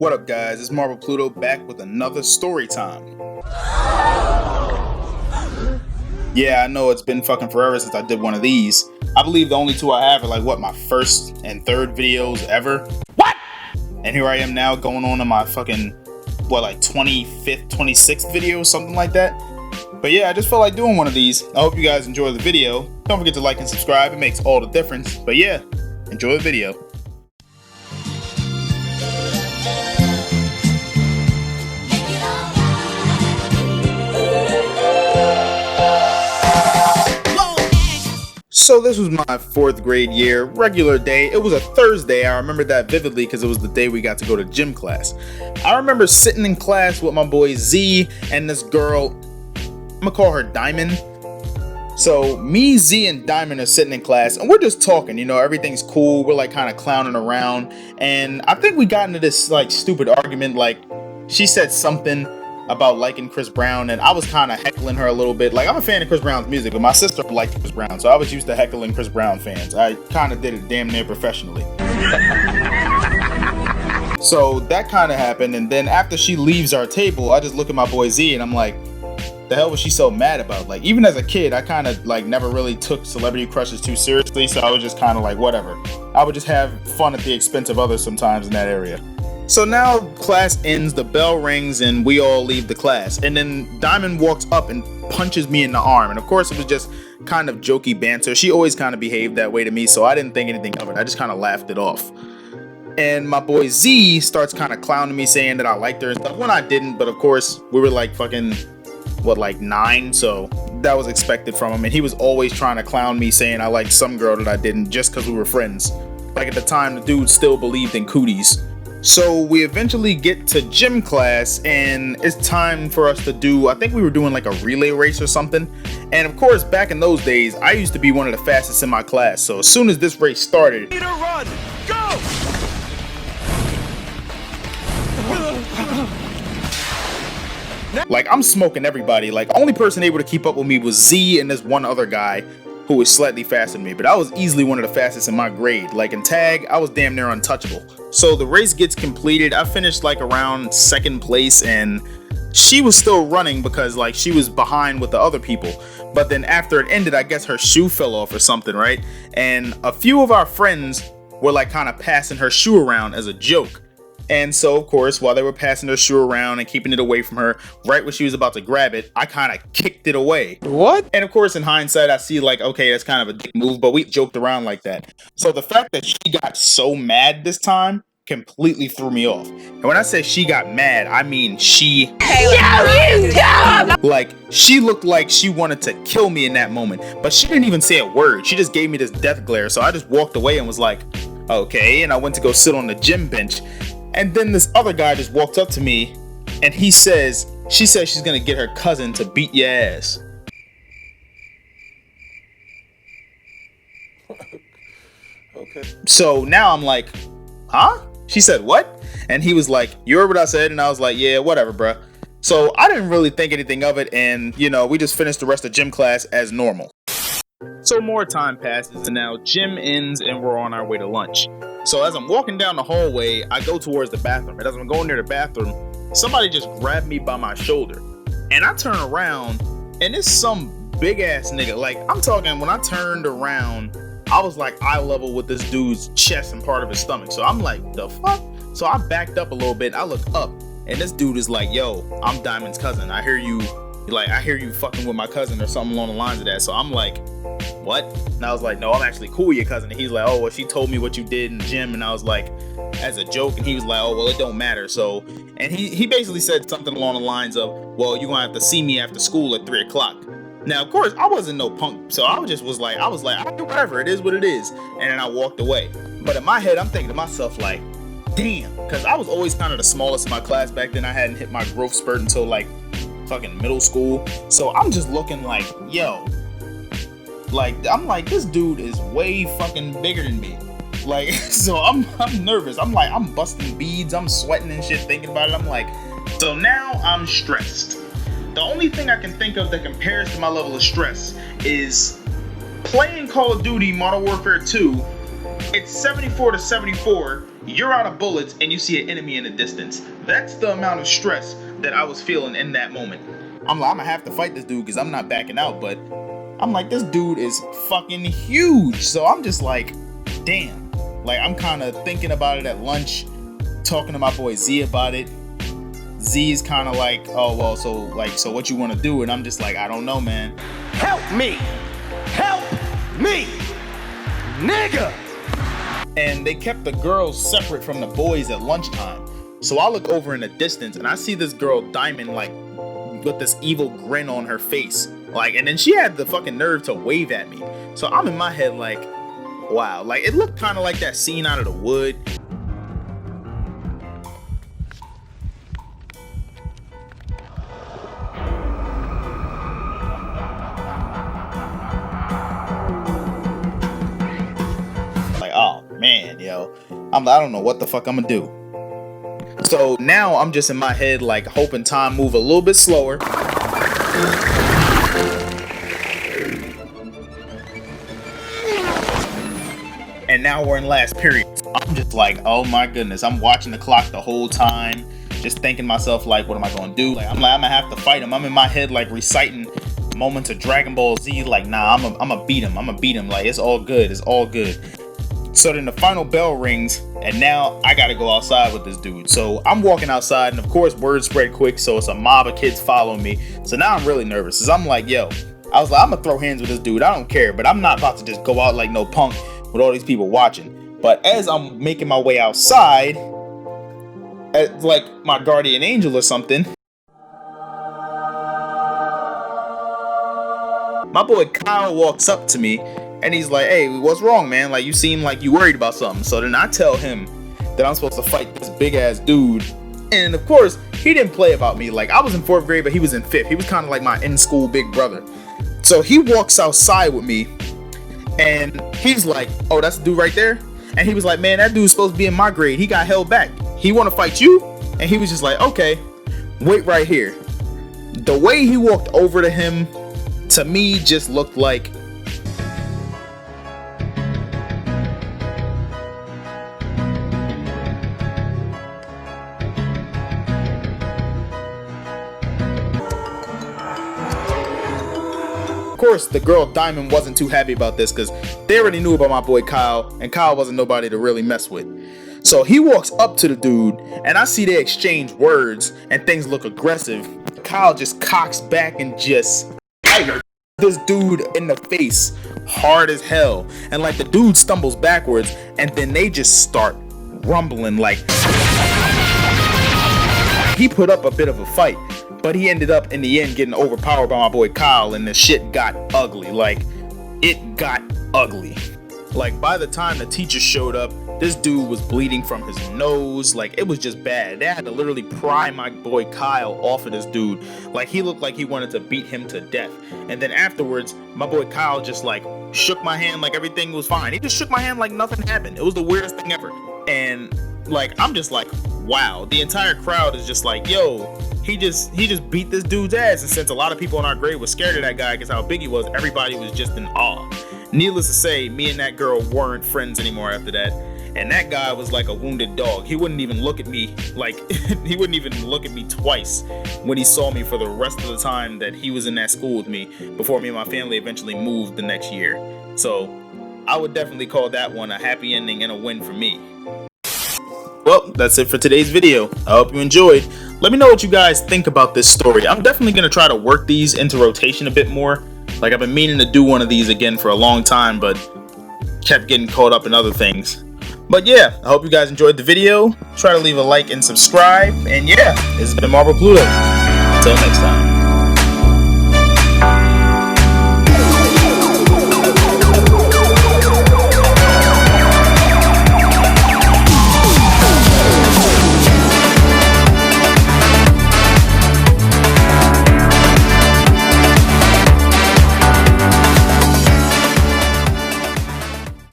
What up, guys? It's MarblePluto back with another story time. Yeah, I know it's been fucking forever since I did one of these. I believe the only two I have are like my first and third videos ever. What? And here I am now going on to my fucking 25th, 26th video, something like that. But yeah, I just felt like doing one of these. I hope you guys enjoy the video. Don't forget to like and subscribe, it makes all the difference. But yeah, enjoy the video. So this was my 4th grade year, regular day. It was a Thursday. I remember that vividly because it was the day we got to go to gym class. I remember sitting in class with my boy Z and this girl, I'm gonna call her Diamond. So me, Z, and Diamond are sitting in class and we're just talking, you know, everything's cool. We're like kind of clowning around. And I think we got into this like stupid argument. Like she said something about liking Chris Brown, and I was kind of heckling her a little bit. Like, I'm a fan of Chris Brown's music, but my sister liked Chris Brown, so I was used to heckling Chris Brown fans. I kind of did it damn near professionally. So that kind of happened, and then after she leaves our table, I just look at my boy Z, and I'm like, the hell was she so mad about? Like, even as a kid, I kind of like never really took celebrity crushes too seriously, so I was just kind of like, whatever. I would just have fun at the expense of others sometimes in that area. So now class ends, the bell rings, and we all leave the class. And then Diamond walks up and punches me in the arm. And of course, it was just kind of jokey banter. She always kind of behaved that way to me, so I didn't think anything of it. I just kind of laughed it off. And my boy Z starts kind of clowning me, saying that I liked her and stuff, when I didn't. But of course, we were like fucking, 9? So that was expected from him. And he was always trying to clown me, saying I liked some girl that I didn't, just because we were friends. Like at the time, the dude still believed in cooties. So we eventually get to gym class and it's time for us to do, I think we were doing like a relay race or something. And of course, back in those days, I used to be one of the fastest in my class. So as soon as this race started, need to run, go! Like I'm smoking everybody. Like only person able to keep up with me was Z and this one other guy who was slightly faster than me, but I was easily one of the fastest in my grade. Like in tag, I was damn near untouchable. So the race gets completed. I finished like around 2nd place and she was still running because like she was behind with the other people. But then after it ended, I guess her shoe fell off or something, right? And a few of our friends were like kind of passing her shoe around as a joke. And so, of course, while they were passing their shoe around and keeping it away from her, right when she was about to grab it, I kind of kicked it away. What? And of course, in hindsight, I see like, okay, that's kind of a dick move, but we joked around like that. So the fact that she got so mad this time completely threw me off. And when I say she got mad, I mean she... Like, she looked like she wanted to kill me in that moment, but she didn't even say a word. She just gave me this death glare, so I just walked away and was like, okay, and I went to go sit on the gym bench. And then this other guy just walked up to me and she says she's gonna get her cousin to beat your ass. Okay. So now I'm like, huh? She said what? And he was like, you heard what I said? And I was like, yeah, whatever, bruh. So I didn't really think anything of it, and you know, we just finished the rest of gym class as normal. So more time passes and now gym ends and we're on our way to lunch. So as I'm walking down the hallway, I go towards the bathroom. And as I'm going near the bathroom, somebody just grabbed me by my shoulder. And I turn around and it's some big ass nigga. Like I'm talking, when I turned around, I was like eye level with this dude's chest and part of his stomach. So I'm like, the fuck? So I backed up a little bit. I look up and this dude is like, yo, I'm Diamond's cousin. I hear you fucking with my cousin or something along the lines of that. So I'm like, what? And I was like, no, I'm actually cool with your cousin. And he's like, oh, well, she told me what you did in the gym. And I was like, as a joke. And he was like, oh, well, it don't matter. So, and he basically said something along the lines of, well, you're gonna have to see me after school at 3 o'clock. Now, of course, I wasn't no punk. So I was like, I do whatever, it is what it is. And then I walked away. But in my head, I'm thinking to myself like, damn, because I was always kind of the smallest in my class back then. I hadn't hit my growth spurt until like fucking middle school. So I'm just looking like, yo, like I'm like, this dude is way fucking bigger than me. Like, so I'm nervous. I'm like, I'm busting beads, I'm sweating and shit thinking about it. I'm like, so now I'm stressed. The only thing I can think of that compares to my level of stress is playing Call of Duty Modern Warfare 2. It's 74 to 74 you're out of bullets and you see an enemy in the distance. That's the amount of stress that I was feeling in that moment. I'm like, I'm gonna have to fight this dude because I'm not backing out, but I'm like, this dude is fucking huge. So I'm just like, damn. Like, I'm kind of thinking about it at lunch, talking to my boy Z about it. Z's kind of like, oh, well, so what you want to do? And I'm just like, I don't know, man. Help me! Help me! Nigga! And they kept the girls separate from the boys at lunchtime. So I look over in the distance and I see this girl Diamond, like, with this evil grin on her face. Like, and then she had the fucking nerve to wave at me. So I'm in my head like, wow. Like, it looked kind of like that scene out of The Wood. Like, oh man, yo. I don't know what the fuck I'm gonna do. So now I'm just in my head like hoping time move a little bit slower. And now we're in last period. I'm just like, oh my goodness. I'm watching the clock the whole time, just thinking to myself like, what am I gonna do? Like, I'm gonna have to fight him. I'm in my head like reciting moments of Dragon Ball Z. Like, nah, I'm gonna beat him. I'm gonna beat him. Like, it's all good. It's all good. So then the final bell rings, and now I gotta go outside with this dude. So I'm walking outside, and of course, word spread quick, so it's a mob of kids following me. So now I'm really nervous, because I'm like, yo, I was like, I'm gonna throw hands with this dude, I don't care, but I'm not about to just go out like no punk with all these people watching. But as I'm making my way outside, like my guardian angel or something, my boy Kyle walks up to me, and he's like, hey, what's wrong, man? Like, you seem like you worried about something. So then I tell him that I'm supposed to fight this big ass dude. And of course, he didn't play about me. Like, I was in 4th grade, but he was in 5th. He was kind of like my in-school big brother. So he walks outside with me, and he's like, oh, that's the dude right there? And he was like, man, that dude's supposed to be in my grade. He got held back. He want to fight you? And he was just like, okay, wait right here. The way he walked over to him, to me, just looked like of course, the girl Diamond wasn't too happy about this because they already knew about my boy Kyle, and Kyle wasn't nobody to really mess with. So he walks up to the dude, and I see they exchange words, and things look aggressive. Kyle just cocks back and just this dude in the face hard as hell. And like the dude stumbles backwards, and then they just start rumbling like he put up a bit of a fight. But he ended up in the end getting overpowered by my boy Kyle, and the shit got ugly. Like, it got ugly. Like, by the time the teacher showed up, this dude was bleeding from his nose. Like, it was just bad. They had to literally pry my boy Kyle off of this dude. Like, he looked like he wanted to beat him to death. And then afterwards, my boy Kyle just like shook my hand like everything was fine. He just shook my hand like nothing happened. It was the weirdest thing ever. And like, I'm just like, wow. The entire crowd is just like, yo, he just beat this dude's ass. And since a lot of people in our grade were scared of that guy because how big he was, everybody was just in awe. Needless to say, me and that girl weren't friends anymore after that. And that guy was like a wounded dog. He wouldn't even look at me like he wouldn't even look at me twice when he saw me for the rest of the time that he was in that school with me before me and my family eventually moved the next year. So I would definitely call that one a happy ending and a win for me. Well, that's it for today's video. I hope you enjoyed. Let me know what you guys think about this story. I'm definitely going to try to work these into rotation a bit more. Like, I've been meaning to do one of these again for a long time, but kept getting caught up in other things. But yeah, I hope you guys enjoyed the video. Try to leave a like and subscribe. And yeah, this has been MarblePluto. Until next time.